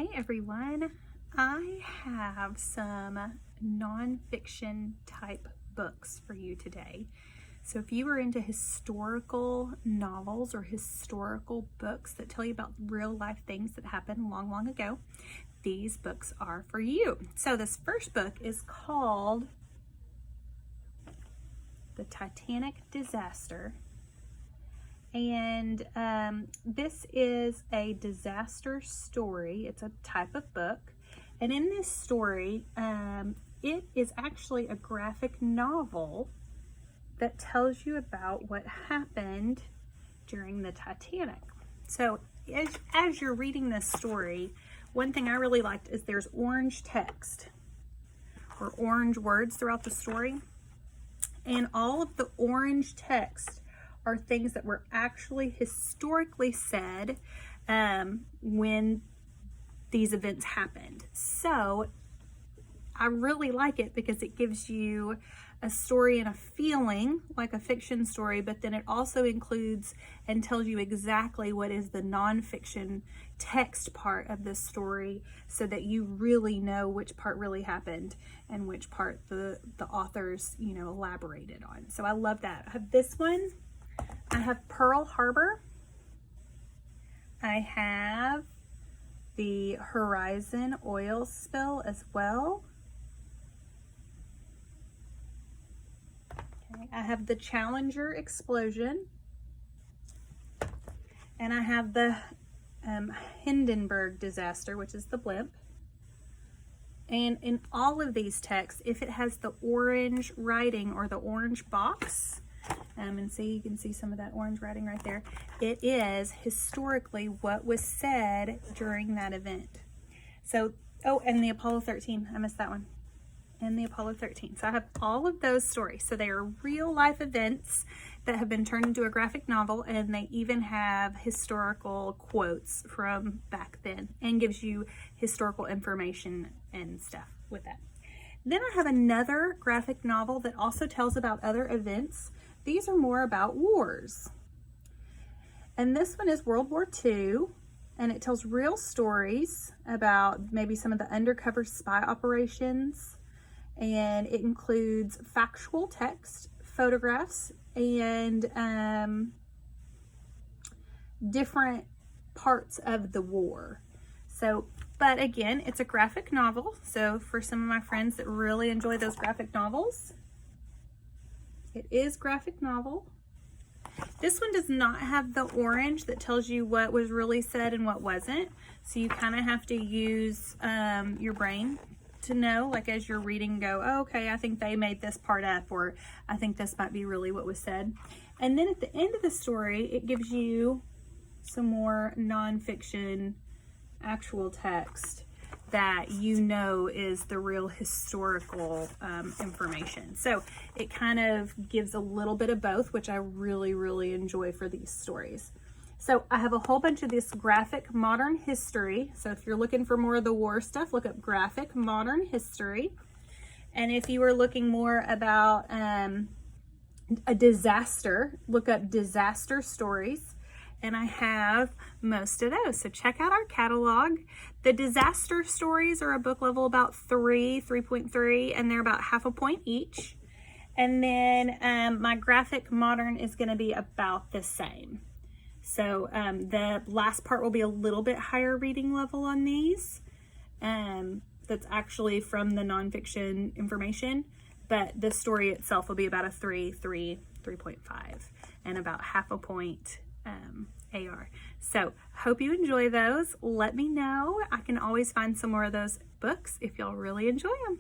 Hey everyone, I have some nonfiction type books for you today. So if you are into historical novels or historical books that tell you about real life things that happened long ago, these books are for you. So this first book is called The Titanic Disaster. And this is a disaster story. It's a type of book. And in this story, it is actually a graphic novel that tells you about what happened during the Titanic. So as you're reading this story, one thing I really liked is there's orange text or orange words throughout the story. And all of the orange text are things that were actually historically said when these events happened. So I really like it because it gives you a story and a feeling like a fiction story, but then it also includes and tells you exactly what is the nonfiction text part of this story so that you really know which part really happened and which part the authors, elaborated on. So I love that. I have this one. I have Pearl Harbor. I have the Horizon oil spill as well. Okay, I have the Challenger explosion. And I have the Hindenburg disaster, which is the blimp. And in all of these texts, if it has the orange writing or the orange box, and see, you can see some of that orange writing right there. It is historically what was said during that event. So, oh, and the Apollo 13, I missed that one. And the Apollo 13. So I have all of those stories. So they are real life events that have been turned into a graphic novel, and they even have historical quotes from back then and gives you historical information and stuff with that. Then I have another graphic novel that also tells about other events. These are more about wars. And this one is World War II, and it tells real stories about maybe some of the undercover spy operations. And it includes factual text, photographs, and different parts of the war. So, but again, it's a graphic novel. So for some of my friends that really enjoy those graphic novels, it is graphic novel. This one does not have the orange that tells you what was really said and what wasn't. So you kind of have to use your brain to know, like as you're reading, go, oh, okay, I think they made this part up, or I think this might be really what was said. And then at the end of the story, it gives you some more nonfiction actual text that is the real historical information. So it kind of gives a little bit of both, which I really enjoy for these stories. So I have a whole bunch of this graphic modern history. So if you're looking for more of the war stuff, look up graphic modern history. And if you are looking more about a disaster, look up disaster stories. And I have most of those. So check out our catalog. The disaster stories are a book level about 3.3, and they're about half a point each. And then my graphic modern is going to be about the same. So the last part will be a little bit higher reading level on these. That's actually from the nonfiction information, but the story itself will be about a 3.5, and about half a point AR. So hope you enjoy those. Let me know. I can always find some more of those books if y'all really enjoy them.